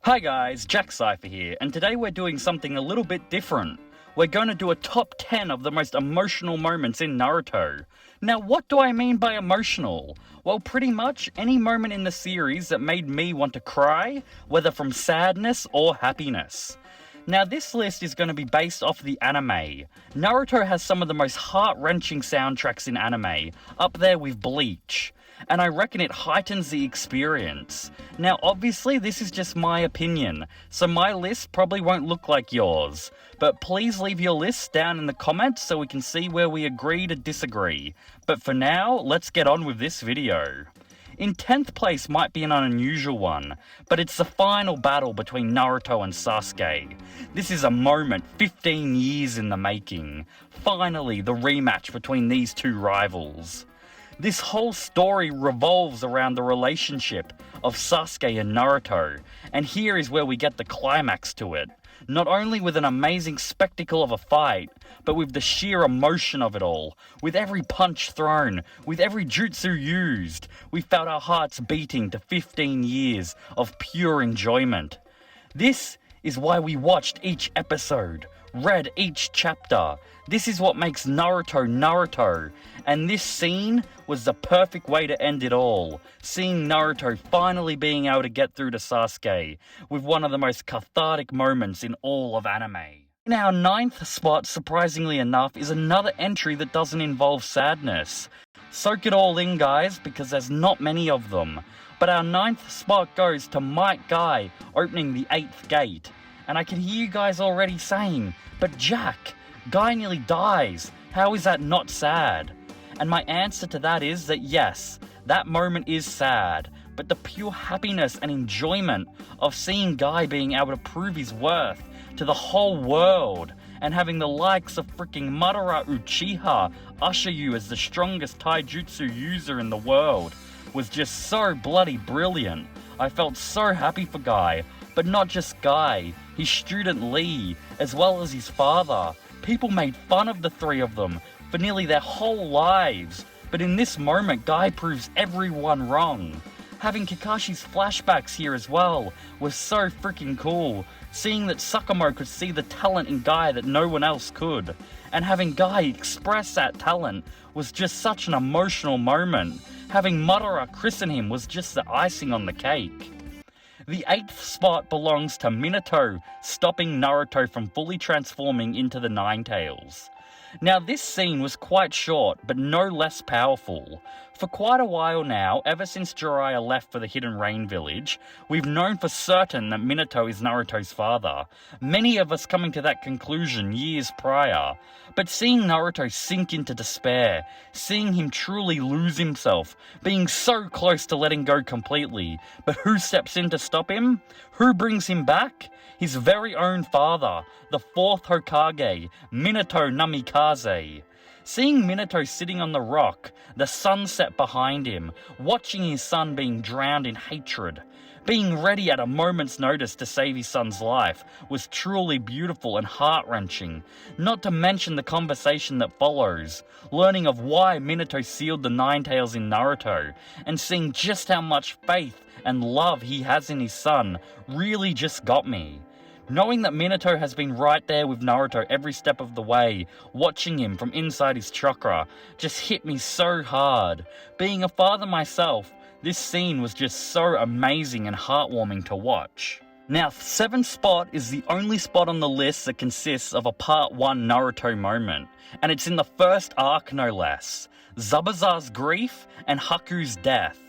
Hi guys, Jack Cypher here, and today we're doing something a little bit different. We're going to do a top 10 of the most emotional moments in Naruto. Now, what do I mean by emotional? Well, pretty much any moment in the series that made me want to cry, whether from sadness or happiness. Now, this list is going to be based off the anime. Naruto has some of the most heart-wrenching soundtracks in anime, up there with Bleach. And I reckon it heightens the experience. Now, obviously, this is just my opinion, so my list probably won't look like yours. But please leave your lists down in the comments so we can see where we agree to disagree. But for now, let's get on with this video. In 10th place might be an unusual one, but it's the final battle between Naruto and Sasuke. This is a moment 15 years in the making. Finally, the rematch between these two rivals. This whole story revolves around the relationship of Sasuke and Naruto, and here is where we get the climax to it. Not only with an amazing spectacle of a fight, but with the sheer emotion of it all. With every punch thrown, with every jutsu used, we felt our hearts beating to 15 years of pure enjoyment. This is why we watched each episode, read each chapter. This is what makes Naruto Naruto, and this scene was the perfect way to end it all, seeing Naruto finally being able to get through to Sasuke, with one of the most cathartic moments in all of anime. In our 9th spot, surprisingly enough, is another entry that doesn't involve sadness. Soak it all in, guys, because there's not many of them. But our 9th spot goes to Might Guy opening the 8th gate. And I can hear you guys already saying, but Jack, Guy nearly dies. How is that not sad? And my answer to that is that yes, that moment is sad, but the pure happiness and enjoyment of seeing Guy being able to prove his worth to the whole world and having the likes of freaking Madara Uchiha usher you as the strongest taijutsu user in the world was just so bloody brilliant. I felt so happy for Guy, but not just Guy, his student Lee, as well as his father. People made fun of the three of them for nearly their whole lives, but in this moment, Guy proves everyone wrong. Having Kakashi's flashbacks here as well was so freaking cool, seeing that Sakamo could see the talent in Guy that no one else could, and having Guy express that talent was just such an emotional moment. Having Madara christen him was just the icing on the cake. The 8th spot belongs to Minato stopping Naruto from fully transforming into the Nine Tails. Now, this scene was quite short, but no less powerful. For quite a while now, ever since Jiraiya left for the Hidden Rain Village, we've known for certain that Minato is Naruto's father, many of us coming to that conclusion years prior. But seeing Naruto sink into despair, seeing him truly lose himself, being so close to letting go completely, but who steps in to stop him? Who brings him back? His very own father, the 4th Hokage, Minato Namikaze. Seeing Minato sitting on the rock, the sunset behind him, watching his son being drowned in hatred, being ready at a moment's notice to save his son's life was truly beautiful and heart-wrenching, not to mention the conversation that follows, learning of why Minato sealed the Nine Tails in Naruto, and seeing just how much faith and love he has in his son really just got me. Knowing that Minato has been right there with Naruto every step of the way, watching him from inside his chakra, just hit me so hard. Being a father myself, this scene was just so amazing and heartwarming to watch. Now, 7th spot is the only spot on the list that consists of a part 1 Naruto moment, and it's in the first arc no less. Zabuza's grief and Haku's death.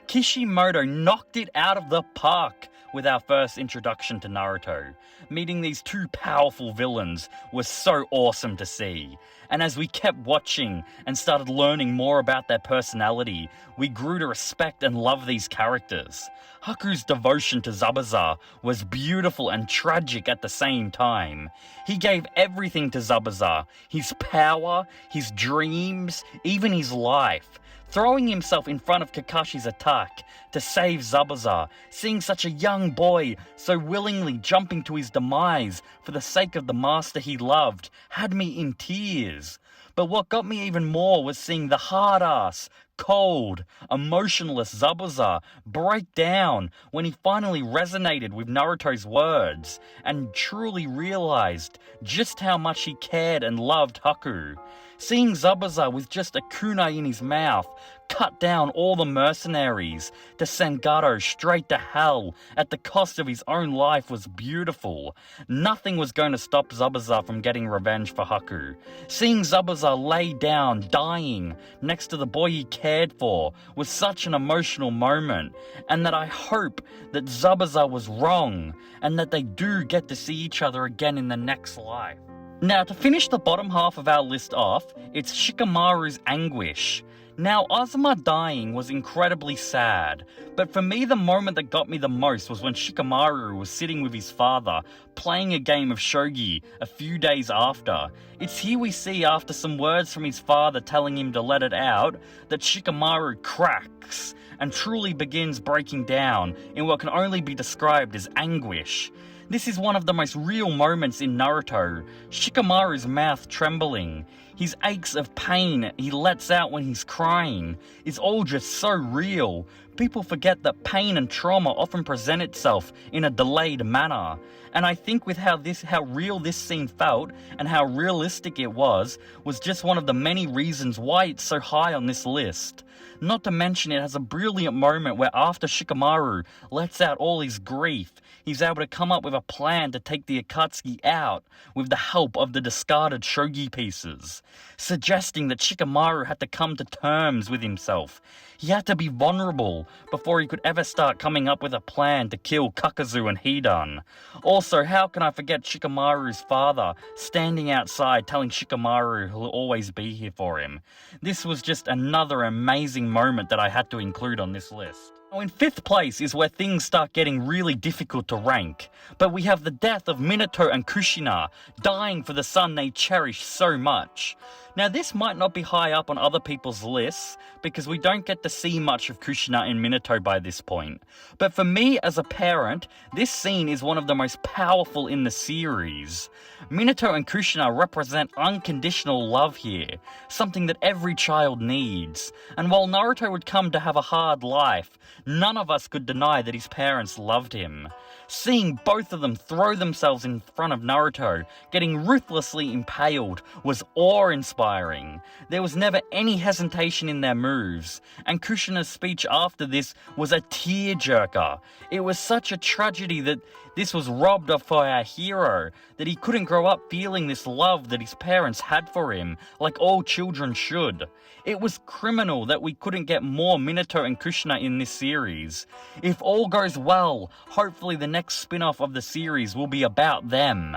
Kishimoto knocked it out of the park with our first introduction to Naruto. Meeting these two powerful villains was so awesome to see. And as we kept watching and started learning more about their personality, we grew to respect and love these characters. Haku's devotion to Zabuza was beautiful and tragic at the same time. He gave everything to Zabuza, his power, his dreams, even his life, throwing himself in front of Kakashi's attack to save Zabuza, seeing such a young boy so willingly jumping to his demise for the sake of the master he loved, had me in tears. But what got me even more was seeing the hard-ass, cold, emotionless Zabuza break down when he finally resonated with Naruto's words and truly realized just how much he cared and loved Haku. Seeing Zabuza with just a kunai in his mouth cut down all the mercenaries to send Gato straight to hell at the cost of his own life was beautiful. Nothing was going to stop Zabuza from getting revenge for Haku. Seeing Zabuza lay down, dying, next to the boy he cared for was such an emotional moment, and that I hope that Zabuza was wrong, and that they do get to see each other again in the next life. Now, to finish the bottom half of our list off, it's Shikamaru's anguish. Now, Azuma dying was incredibly sad, but for me the moment that got me the most was when Shikamaru was sitting with his father, playing a game of shogi a few days after. It's here we see, after some words from his father telling him to let it out, that Shikamaru cracks and truly begins breaking down in what can only be described as anguish. This is one of the most real moments in Naruto, Shikamaru's mouth trembling, his aches of pain he lets out when he's crying. It's all just so real. People forget that pain and trauma often present itself in a delayed manner. And I think with how real this scene felt and how realistic it was just one of the many reasons why it's so high on this list. Not to mention it has a brilliant moment where after Shikamaru lets out all his grief, he's able to come up with a plan to take the Akatsuki out with the help of the discarded shogi pieces, suggesting that Shikamaru had to come to terms with himself. He had to be vulnerable before he could ever start coming up with a plan to kill Kakazu and Hidan. Also, how can I forget Shikamaru's father standing outside telling Shikamaru he'll always be here for him. This was just another amazing moment that I had to include on this list. Now, in 5th place is where things start getting really difficult to rank, but we have the death of Minato and Kushina, dying for the son they cherish so much. Now, this might not be high up on other people's lists, because we don't get to see much of Kushina and Minato by this point. But for me as a parent, this scene is one of the most powerful in the series. Minato and Kushina represent unconditional love here, something that every child needs. And while Naruto would come to have a hard life, none of us could deny that his parents loved him. Seeing both of them throw themselves in front of Naruto, getting ruthlessly impaled, was awe-inspiring. There was never any hesitation in their moves, and Kushina's speech after this was a tearjerker. It was such a tragedy that this was robbed of for our hero, that he couldn't grow up feeling this love that his parents had for him, like all children should. It was criminal that we couldn't get more Minato and Kushina in this series. If all goes well, hopefully the next spin-off of the series will be about them.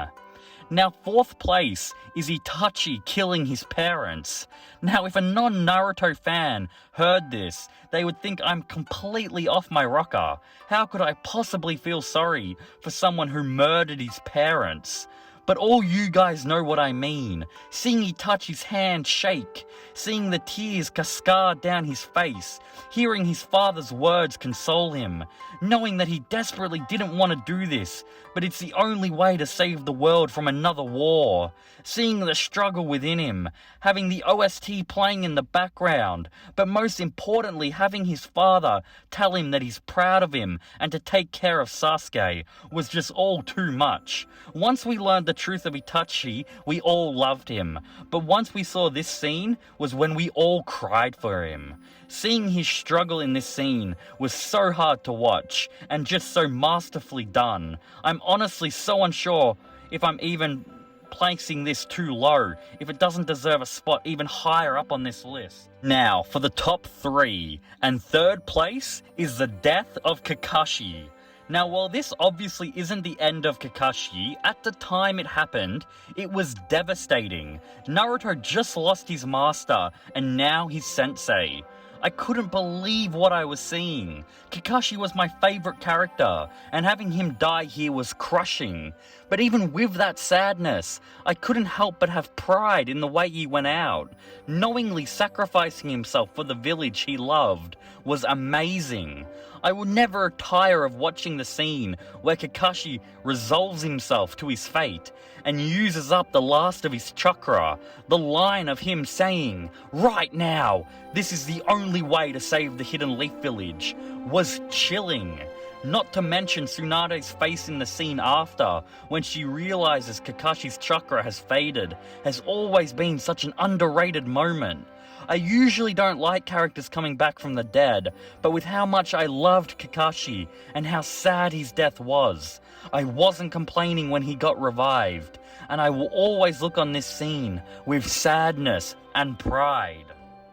Now, 4th place is Itachi killing his parents. Now, if a non-Naruto fan heard this, they would think I'm completely off my rocker. How could I possibly feel sorry for someone who murdered his parents? But all you guys know what I mean. Seeing Itachi's hand shake, seeing the tears cascade down his face, hearing his father's words console him, knowing that he desperately didn't want to do this, but it's the only way to save the world from another war. Seeing the struggle within him, having the OST playing in the background, but most importantly having his father tell him that he's proud of him and to take care of Sasuke was just all too much. Once we learned the truth of Itachi, we all loved him, but once we saw this scene was when we all cried for him. Seeing his struggle in this scene was so hard to watch and just so masterfully done. I'm honestly so unsure if I'm even placing this too low, if it doesn't deserve a spot even higher up on this list. Now, for the top 3, and 3rd place is the death of Kakashi. Now, while this obviously isn't the end of Kakashi, at the time it happened, it was devastating. Naruto just lost his master, and now his sensei. I couldn't believe what I was seeing. Kakashi was my favorite character, and having him die here was crushing. But even with that sadness, I couldn't help but have pride in the way he went out. Knowingly sacrificing himself for the village he loved was amazing. I will never tire of watching the scene where Kakashi resolves himself to his fate and uses up the last of his chakra. The line of him saying, "Right now, this is the only way to save the Hidden Leaf Village," was chilling. Not to mention Tsunade's face in the scene after, when she realizes Kakashi's chakra has faded, has always been such an underrated moment. I usually don't like characters coming back from the dead, but with how much I loved Kakashi and how sad his death was, I wasn't complaining when he got revived, and I will always look on this scene with sadness and pride.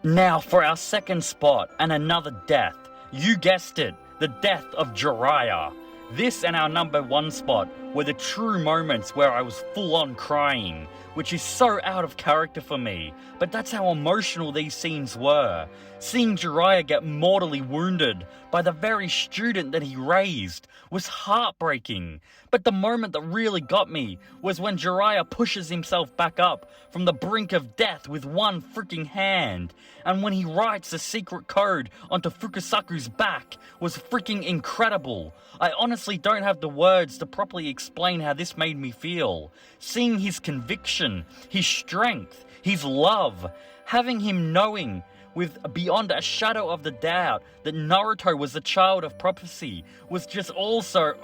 Now for our second spot, and another death. You guessed it, the death of Jiraiya. This and our number one spot were the true moments where I was full on crying, which is so out of character for me, but that's how emotional these scenes were. Seeing Jiraiya get mortally wounded by the very student that he raised was heartbreaking. But the moment that really got me was when Jiraiya pushes himself back up from the brink of death with one freaking hand, and when he writes the secret code onto Fukasaku's back was freaking incredible. I honestly don't have the words to properly explain how this made me feel. Seeing his conviction, his strength, his love, having him knowing with beyond a shadow of the doubt that Naruto was the child of prophecy was just also,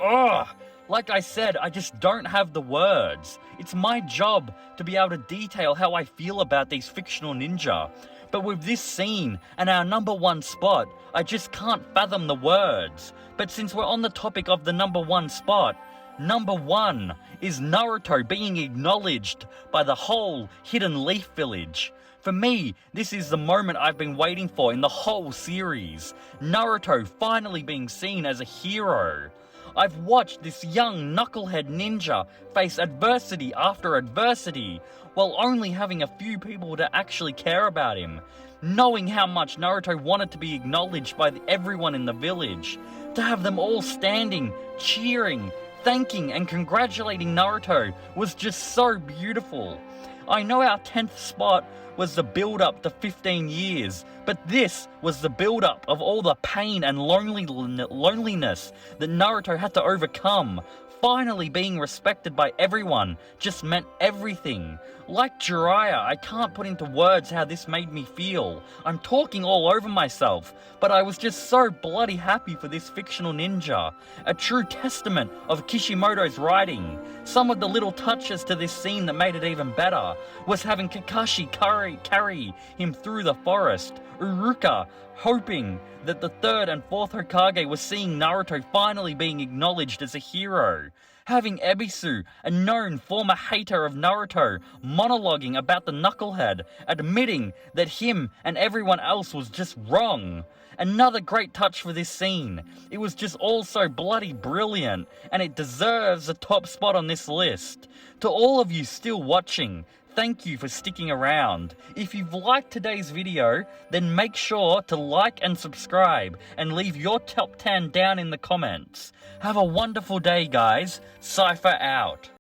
like I said, I just don't have the words. It's my job to be able to detail how I feel about these fictional ninja. But with this scene and our number one spot, I just can't fathom the words. But since we're on the topic of the number one spot, number one is Naruto being acknowledged by the whole Hidden Leaf Village. For me, this is the moment I've been waiting for in the whole series. Naruto finally being seen as a hero. I've watched this young knucklehead ninja face adversity after adversity, while only having a few people to actually care about him. Knowing how much Naruto wanted to be acknowledged by everyone in the village. To have them all standing, cheering, thanking and congratulating Naruto was just so beautiful. I know our 10th spot was the build-up to 15 years, but this was the build-up of all the pain and loneliness that Naruto had to overcome. Finally being respected by everyone just meant everything. Like Jiraiya, I can't put into words how this made me feel. I'm talking all over myself, but I was just so bloody happy for this fictional ninja. A true testament of Kishimoto's writing. Some of the little touches to this scene that made it even better was having Kakashi carry him through the forest. Uruka hoping that the third and fourth Hokage was seeing Naruto finally being acknowledged as a hero. Having Ebisu, a known former hater of Naruto, monologuing about the knucklehead, admitting that him and everyone else was just wrong. Another great touch for this scene. It was just all so bloody brilliant, and it deserves a top spot on this list. To all of you still watching, thank you for sticking around. If you've liked today's video, then make sure to like and subscribe and leave your top 10 down in the comments. Have a wonderful day, guys. Cypher out.